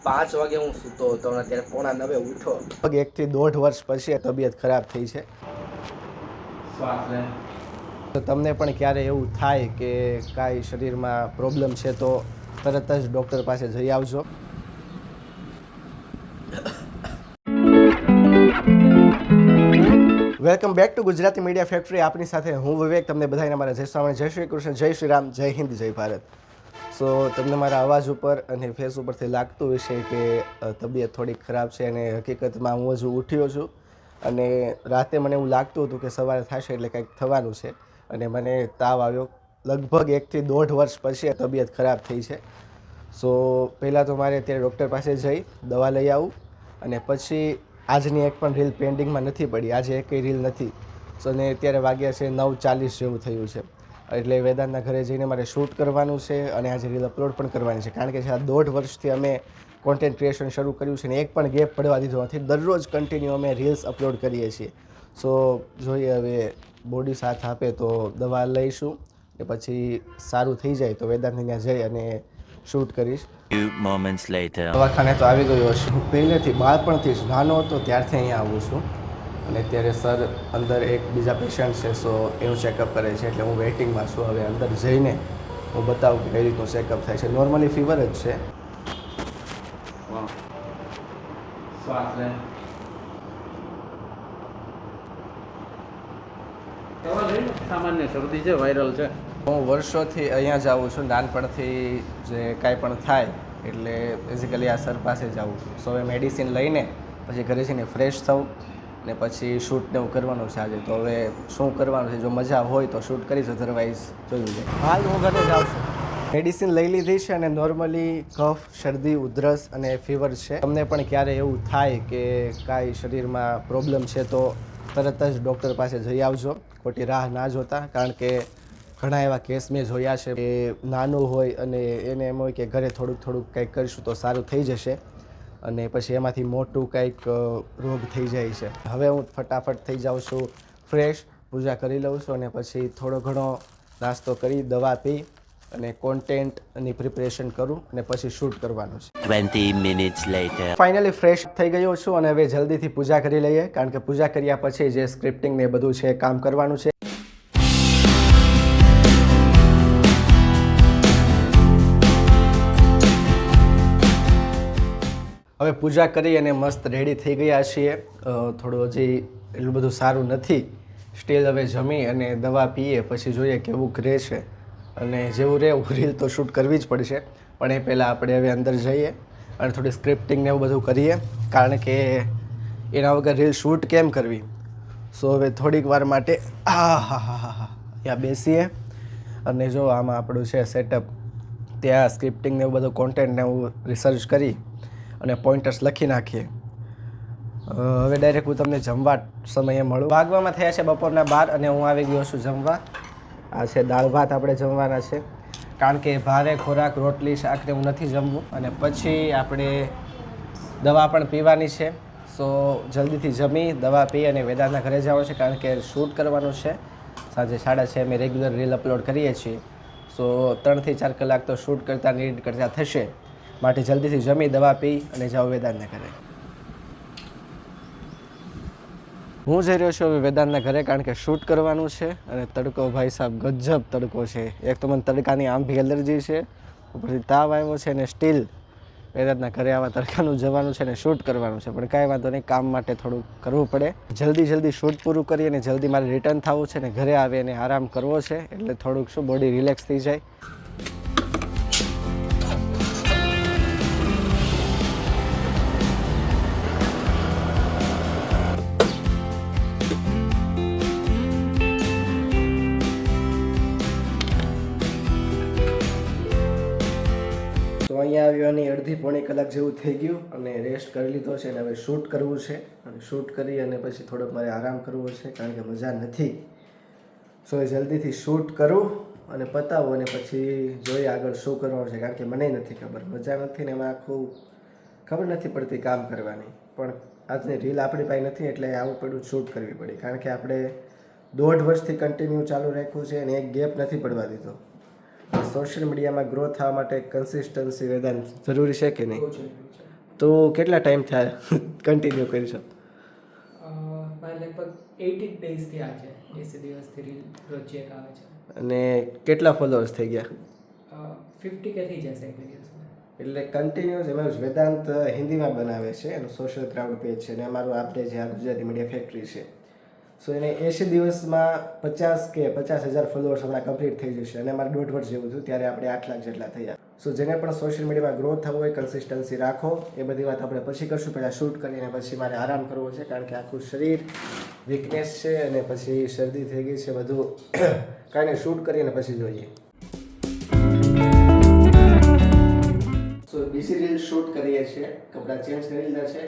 5 વાગે હું સૂતો હતો અને અત્યારે 8:45 ઉઠો. 1 થી 1.5 વર્ષ પછી તબિયત ખરાબ થઈ છે. તો તમને પણ ક્યારે એવું થાય કે કાંઈ શરીરમાં પ્રોબ્લેમ છે તો તરત જ ડૉક્ટર પાસે જઈ આવજો. Welcome back to Gujarati media factory. આપની સાથે હું વિવેક. તમને બધાને મારા જય સ્વામી, જય શ્રી કૃષ્ણ, જય શ્રી રામ, જય હિન્દ, જય ભારત. સો તમને મારા અવાજ ઉપર અને ફેસ ઉપરથી લાગતું હશે કે તબિયત થોડીક ખરાબ છે, અને હકીકતમાં હું હજુ ઉઠ્યો છું અને રાતે મને એવું લાગતું હતું કે સવારે થશે એટલે કંઈક થવાનું છે, અને મને તાવ આવ્યો. લગભગ 1 થી 1.5 વર્ષ પછી તબિયત ખરાબ થઈ છે. સો પહેલાં તો મારે અત્યારે ડૉક્ટર પાસે જઈ દવા લઈ આવું, અને પછી આજની એક પણ રીલ પેન્ડિંગમાં નથી પડી. આજે એકેય રીલ નથી. સો ને અત્યારે વાગ્યા છે 9:40 જેવું થયું છે, એટલે વેદાંતના ઘરે જઈને મારે શૂટ કરવાનું છે અને આજે રીલ અપલોડ પણ કરવાની છે. કારણ કે છેલ્લા 1.5 વર્ષથી અમે કોન્ટેન્ટ ક્રિએશન શરૂ કર્યું છે ને એક પણ ગેપ પડવા દીધો નથી. દરરોજ કન્ટિન્યુ અમે રીલ્સ અપલોડ કરીએ છીએ. સો જોઈએ હવે બોડી સાથ આપે તો દવા લઈશું, કે પછી સારું થઈ જાય તો વેદાંતને ત્યાં જઈ અને શૂટ કરીશ. દવાખાને તો આવી ગયો હશે. હું પહેલેથી બાળપણથી જ નાનો હતો ત્યારથી અહીંયા આવું છું, અને અત્યારે સર અંદર એક બીજા પેશન્ટ છે, સો એનું ચેકઅપ કરે છે, એટલે હું વેઇટિંગમાં છું. હવે અંદર જઈને હું બતાવું કે કઈ રીતનું ચેકઅપ થાય છે. નોર્મલી ફીવર જ છે. સામાન્ય શરદી છે, વાયરલ છે. હું વર્ષોથી અહીંયા જ આવું છું. નાનપણથી જે કાંઈ પણ થાય એટલે બેઝિકલી આ સર પાસે જ આવું છું. સો હવે મેડિસિન લઈને પછી ઘરે જઈને ફ્રેશ થવું ને પછી શૂટને એવું કરવાનું છે આજે. તો હવે શું કરવાનું છે, જો મજા હોય તો શૂટ કરીશ, અધરવાઇઝ જોયું જાય. હાલ હું ઘરે જ આવશું. મેડિસિન લઈ લીધી છે અને નોર્મલી કફ, શરદી, ઉધરસ અને ફીવર છે. તમને પણ ક્યારે એવું થાય કે કાંઈ શરીરમાં પ્રોબ્લેમ છે તો તરત જ ડૉક્ટર પાસે જઈ આવજો. ખોટી રાહ ના જોતા, કારણ કે ઘણા એવા કેસ મેં જોયા છે કે નાનું હોય અને એને એમ હોય કે ઘરે થોડુંક કંઈક કરીશું તો સારું થઈ જશે, અને પછી એમાંથી મોટું કંઈક રોગ થઈ જાય છે. હવે હું ફટાફટ થઈ જાઉં છું ફ્રેશ, પૂજા કરી લઉં છું, અને પછી થોડો ઘણો નાસ્તો કરી, દવા પી અને કોન્ટેન્ટની પ્રિપરેશન કરું, અને પછી શૂટ કરવાનું છે. 20 minutes later. ફાઇનલી ફ્રેશ થઈ ગયો છું, અને હવે જલ્દીથી પૂજા કરી લઈએ, કારણ કે પૂજા કર્યા પછી જે સ્ક્રિપ્ટિંગ ને બધું છે કામ કરવાનું છે. હવે પૂજા કરી અને મસ્ત રેડી થઈ ગયા છીએ. થોડું હજી એટલું બધું સારું નથી સ્ટીલ. હવે જમી અને દવા પીએ પછી જોઈએ કેવું રહે છે, અને જેવું રહે એવું રીલ તો શૂટ કરવી જ પડશે. પણ એ પહેલાં આપણે હવે અંદર જઈએ અને થોડી સ્ક્રિપ્ટિંગ ને એવું બધું કરીએ, કારણ કે એના વગર રીલ શૂટ કેમ કરવી. સો હવે થોડીક વાર માટે ત્યાં બેસીએ, અને જો આમાં આપણું છે સેટઅપ, ત્યાં સ્ક્રિપ્ટિંગ ને એવું બધું કોન્ટેન્ટ ને એવું રિસર્ચ કરી અને પોઈન્ટર્સ લખી નાખીએ. હવે ડાયરેક્ટ હું તમને જમવા સમયે મળું. વાગવામાં થયા છે બપોરના 12 અને હું આવી ગયો છું જમવા. આ છે દાળ ભાત આપણે જમવાના છે, કારણ કે ભારે ખોરાક, રોટલી, શાક ને એવું નથી જમવું. અને પછી આપણે દવા પણ પીવાની છે. સો જલ્દીથી જમી, દવા પી અને વેદાંતના ઘરે જવાનું છે, કારણ કે શૂટ કરવાનું છે. સાંજે 6:30 અમે રેગ્યુલર રીલ અપલોડ કરીએ છીએ. સો 3 થી 4 કલાક તો શૂટ કરતાં એડિટ કરતાં થશે, માટે જલ્દીથી જમી, દવા પી અને જાઓ વેદાંતના ઘરે. હું જઈ રહ્યો છું હવે વેદાંતના ઘરે, કારણ કે શૂટ કરવાનું છે. અને તડકો ભાઈ સાહેબ ગજબ તડકો છે. એક તો મને તડકાની આમ બી એલર્જી છે, ઉપરથી તાવ આવ્યો છે, અને સ્ટીલ વેદાંતના ઘરે આવા તડકાનું જવાનું છે અને શૂટ કરવાનું છે. પણ કાંઈ વાંધો નહીં, કામ માટે થોડુંક કરવું પડે. જલ્દી શૂટ પૂરું કરી અને જલ્દી મારે રિટર્ન થવું છે, અને ઘરે આવી અને આરામ કરવો છે, એટલે થોડુંક શું બોડી રિલેક્સ થઈ જાય. તો અહીંયા આવ્યો અને અડધી પોણી કલાક જેવું થઈ ગયું, અને રેસ્ટ કરી લીધો છે, અને હવે શૂટ કરવું છે. અને શૂટ કરી અને પછી થોડોક મારે આરામ કરવો છે, કારણ કે મજા નથી. સો જલ્દીથી શૂટ કરું અને પતાવું, અને પછી જોઈએ આગળ શું કરવાનું છે, કારણ કે મને નથી ખબર. મજા નથી ને એમાં આખું ખબર નથી પડતી કામ કરવાની. પણ આજની રીલ આપણી પાસે નથી, એટલે આવું પડ્યું, શૂટ કરવી પડી. કારણ કે આપણે 1.5 વર્ષથી કન્ટિન્યુ ચાલુ રાખ્યું છે અને એક ગેપ નથી પડવા દીધો. સોશિયલ મીડિયામાં ગ્રો થવા માટે કન્સિસ્ટન્સી વેદાંત જરૂરી છે કે નહીં? તો કેટલા ટાઈમ થયા કન્ટિન્યુ કરી છો? મારે લગભગ 18 ડેઝથી આ છે, 80 દિવસથી રીલ રોજ ચેક આવે છે. અને કેટલા ફોલોઅર્સ થઈ ગયા? 50 કે થઈ જશે એક દિવસમાં. એટલે કન્ટિન્યુઅસ એમાં વેદાંત હિન્દીમાં બનાવે છે, એનું સોશિયલ ક્રાઉડ પેજ છે અને અમારું આપણે જે આ ગુજરાતી મીડિયા ફેક્ટરી છે. સો એને 80 દિવસમાં 50 કે 50,000 ફોલોઅર્સ હમણાં કમ્પ્લીટ થઈ જશે અને અમારે 1.5 વર્ષ જેવું થયું ત્યારે આપણે 8 લાખ જેટલા થયા. સો જેને પણ સોશિયલ મીડિયામાં ગ્રો થવું હોય, કન્સિસ્ટન્સી રાખો, એ બધી વાત આપણે પછી કરશું. પહેલાં શૂટ કરીને પછી મારે આરામ કરવો છે, કારણ કે આખું શરીર વીકનેસ છે અને પછી શરદી થઈ ગઈ છે બધું. કાંઈ નહીં, શૂટ કરીને પછી જોઈએ. સો બીજી રીલ શૂટ કરીએ છીએ, કપડાં ચેન્જ કરી લીધા છે.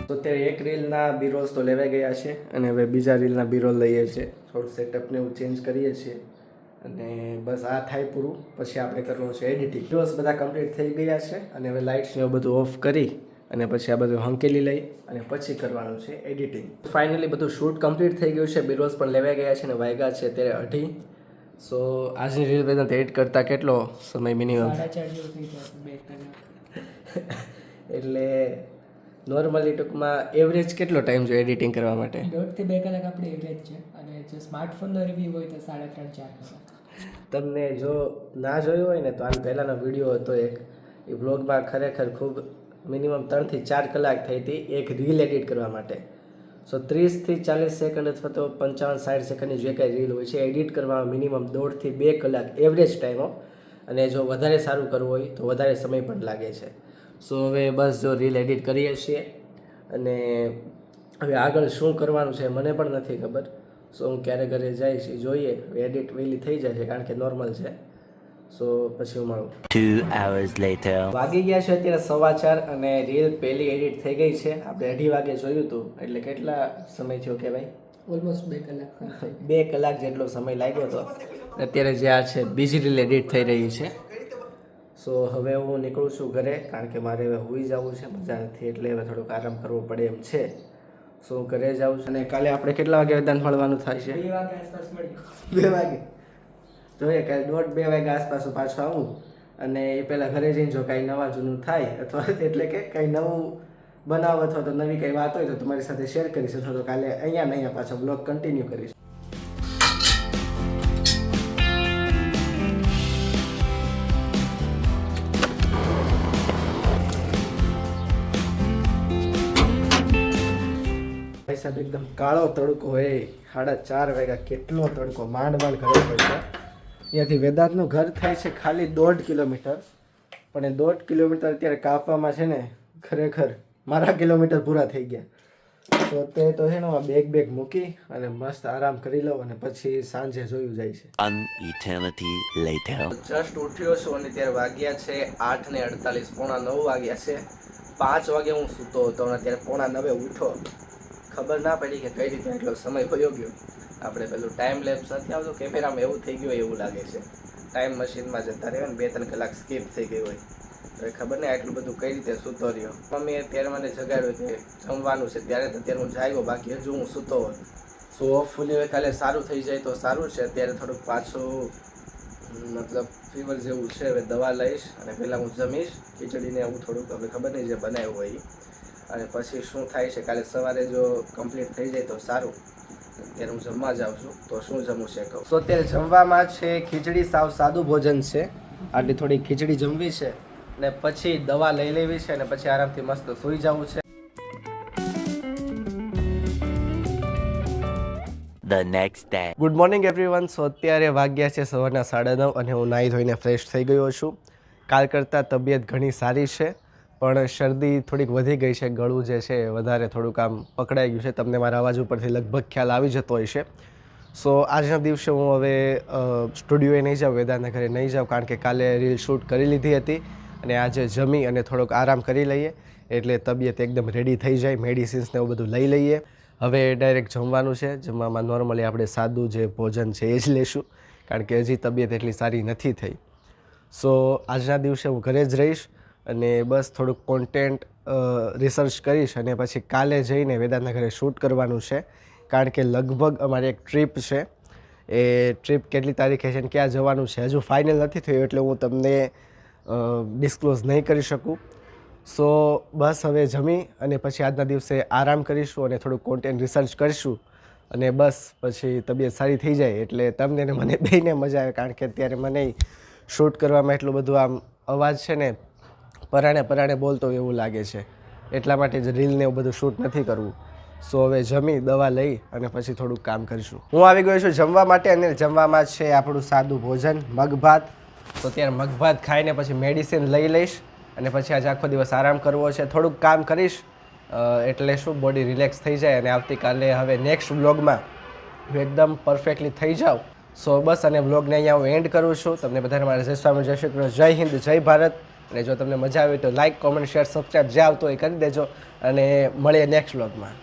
તો અત્યારે એક રીલના બીરોલ્સ તો લેવાઈ ગયા છે અને હવે બીજા રીલના બીરોલ લઈએ છીએ. થોડું સેટઅપને એવું ચેન્જ કરીએ છીએ અને બસ આ થાય પૂરું. પછી આપણે કરવાનું છે એડિટિંગ. વિડીયોઝ બધા કમ્પ્લીટ થઈ ગયા છે અને હવે લાઇટ્સને એવું બધું ઓફ કરી અને પછી આ બધું હંકેલી લઈ અને પછી કરવાનું છે એડિટિંગ. ફાઇનલી બધું શૂટ કમ્પ્લીટ થઈ ગયું છે, બીરોલ્સ પણ લેવાઈ ગયા છે અને વાગ્યા છે અત્યારે 2:30. સો આજની રીલ બધા એડિટ કરતાં કેટલો સમય મિનિમમ? 4.5 જેવું થઈ જશે, 2 કલાક. એટલે નોર્મલી ટૂંકમાં એવરેજ કેટલો ટાઈમ જોઈએ એડિટિંગ કરવા માટે? 1.5 થી 2 કલાક આપણે એવરેજ છે અને જો સ્માર્ટફોનનો રિવ્યૂ હોય તો 3.5-4 કલાક. તમને જો ના જોયું હોય ને તો આની પહેલાંનો વિડીયો હતો એક, એ વ્લોગમાં ખરેખર ખૂબ મિનિમમ 3 થી 4 કલાક થઈ હતી એક રીલ એડિટ કરવા માટે. સો 30 થી 40 સેકન્ડ અથવા તો 55-60 સેકન્ડની જે કાંઈ રીલ હોય છે એડિટ કરવામાં મિનિમમ 1.5 થી 2 કલાક એવરેજ ટાઈમો, અને જો વધારે સારું કરવું હોય તો વધારે સમય પણ લાગે છે. સો હવે બસ જો રીલ એડિટ કરીએ છીએ અને હવે આગળ શું કરવાનું છે મને પણ નથી ખબર. સો હું ક્યારે ઘરે જઈશ એ જોઈએ. એડિટ વહેલી થઈ જાય છે કારણ કે નોર્મલ છે. સો પછી હું મળું. 2 hours later. વાગી ગયા છે અત્યારે 4:15 અને રીલ પહેલી એડિટ થઈ ગઈ છે. આપણે 2:30 વાગે જોયું હતું, એટલે કેટલા સમય થયો કે ભાઈ? ઓલમોસ્ટ 2 કલાક. 2 કલાક જેટલો સમય લાગ્યો હતો. અત્યારે જે આ છે બીજી રીલ એડિટ થઈ રહી છે. સો હવે હું નીકળું છું ઘરે, કારણ કે મારે હવે સૂઈ જવું છે, મજા નથી, એટલે હવે થોડુંક આરામ કરવો પડે એમ છે. સો હું ઘરે જાઉં છું. અને કાલે આપણે કેટલા વાગે વેદાંત મળવાનું થાય છે? 2 વાગે આસપાસ મળીએ. 2 વાગે જોઈએ, કાલે 1:30-2 વાગે આસપાસ પાછું આવું અને એ પહેલાં ઘરે જઈને જો કાંઈ નવા જૂનું થાય અથવા એટલે કે કંઈ નવું બનાવ અથવા તો નવી કંઈ વાત હોય તો તમારી સાથે શેર કરીશ, અથવા તો કાલે અહીંયા ને અહીંયા પાછો બ્લોગ કન્ટિન્યુ કરીશ. ભાઈ સાહેબ એકદમ કાળો તડકો હોય, 4:30 વાગ્યા, કેટલો તડકો, માંડ ઘરે પડ્યો. અહીંયાથી વેદાંતનું ઘર થાય છે ખાલી 1.5 કિલોમીટર, પણ એ 1.5 કિલોમીટર અત્યારે કાપવામાં છે ને ખરેખર મારા કિલોમીટર પૂરા થઈ ગયા. તો અત્યારે તો છે ને હું બેગ મૂકી અને મસ્ત આરામ કરી લઉં અને પછી સાંજે જોયું જાય છે. An eternity later. જસ્ટ ઉઠ્યો છું અને ત્યારે વાગ્યા છે 8:48, 8:45 વાગ્યા છે. 5 વાગે હું સૂતો હતો અને અત્યારે 8:45 ઉઠો. ખબર ના પડી કે કઈ રીતે એટલો સમય વયો ગયો. આપણે પેલું ટાઈમ લેપ્સ નથી આવતું કેમેરામાં, એવું થઈ ગયું એવું લાગે છે. ટાઈમ મશીનમાં જતા રહ્યો ને 2-3 કલાક સ્કીપ થઈ ગઈ હોય. હવે ખબર નહીં આટલું બધું કઈ રીતે સૂતો રહ્યો. મમ્મીએ ત્યારે મને જગાડ્યો કે જમવાનું છે, ત્યારે તો અત્યારે હું જાગ્યો, બાકી હજુ હું સૂતો હોત. સો હોપફુલી હવે કાલે સારું થઈ જાય તો સારું છે. અત્યારે થોડુંક પાછું મતલબ ફીવર જેવું છે. હવે દવા લઈશ અને પહેલાં હું જમીશ ખીચડીને એવું થોડુંક, હવે ખબર નહીં જે બનાવ્યું હોય, અને પછી શું થાય છે કાલે સવારે જો કમ્પ્લીટ થઈ જાય તો સારું. અત્યારે હું જમવા જાઉં છું, તો શું જમવું છે કહું. સો અત્યારે જમવામાં છે ખીચડી, સાવ સાદું ભોજન છે. આટલી થોડી ખીચડી જમવી છે ને પછી દવા લઈ લેવી છે અને પછી આરામથી મસ્ત સૂઈ જવું છે. The next day. Good morning everyone. So અત્યારે વાગ્યા છે સવારના 9:30 અને હું નાહી ધોઈને ફ્રેશ થઈ ગયો છું. કાલ કરતાં તબિયત ઘણી સારી છે, પણ શરદી થોડીક વધી ગઈ છે. ગળું જે છે વધારે થોડુંક આમ પકડાઈ ગયું છે. તમને મારા અવાજ ઉપરથી લગભગ ખ્યાલ આવી જતો હશે. સો આજના દિવસે હું હવે સ્ટુડિયોએ નહીં જાઉં, વેદાંતના ઘરે નહીં જાઉં, કારણ કે કાલે રીલ શૂટ કરી લીધી હતી અને આજે જમી અને થોડોક આરામ કરી લઈએ એટલે તબિયત એકદમ રેડી થઈ જાય. મેડિસિન્સ ને એવું બધું લઈ લઈએ. હવે ડાયરેક્ટ જમવાનું છે. જમવામાં નોર્મલી આપણે સાદું જે ભોજન છે એ જ લેશું, કારણ કે હજી તબિયત એટલી સારી નથી થઈ. સો આજના દિવસે હું ઘરે જ રહીશ અને બસ થોડુંક કોન્ટેન્ટ રિસર્ચ કરીશ અને પછી કાલે જઈને વેદાંતના ઘરે શૂટ કરવાનું છે, કારણ કે લગભગ અમારી એક ટ્રીપ છે. એ ટ્રીપ કેટલી તારીખે છે ને ક્યાં જવાનું છે હજુ ફાઇનલ નથી થયું, એટલે હું તમને ડિસ્ક્લોઝ નહીં કરી શકું. સો બસ હવે જમી અને પછી આજના દિવસે આરામ કરીશું અને થોડું કોન્ટેન્ટ રિસર્ચ કરીશું અને બસ પછી તબિયત સારી થઈ જાય એટલે તમને ને મને બેયને મજા આવે, કારણ કે અત્યારે મને શૂટ કરવામાં એટલું બધું આમ અવાજ છે ને પરાણે બોલતો એવું લાગે છે, એટલા માટે જ રીલને એવું બધું શૂટ નથી કરવું. સો હવે જમી દવા લઈ અને પછી થોડુંક કામ કરીશું. હું આવી ગયો છું જમવા માટે અને જમવામાં છે આપણું સાદું ભોજન મગભાત. તો ત્યારે મગભાત ખાઈને પછી મેડિસિન લઈ લઈશ અને પછી આજે આખો દિવસ આરામ કરવો છે, થોડુંક કામ કરીશ એટલે શું બોડી રિલેક્સ થઈ જાય અને આવતીકાલે હવે નેક્સ્ટ વ્લોગમાં હું એકદમ પરફેક્ટલી થઈ જાઉં. સો બસ અને વ્લોગને અહીંયા હું એન્ડ કરું છું. તમને બધાને મારા જય સ્વામી, જય શ્રી કૃષ્ણ, જય હિન્દ, જય ભારત. અને જો તમને મજા આવી તો લાઇક, કોમેન્ટ, શેર, સબસ્ક્રાઈબ જે આવતો હોય કરી દેજો અને મળીએ નેક્સ્ટ વ્લોગમાં.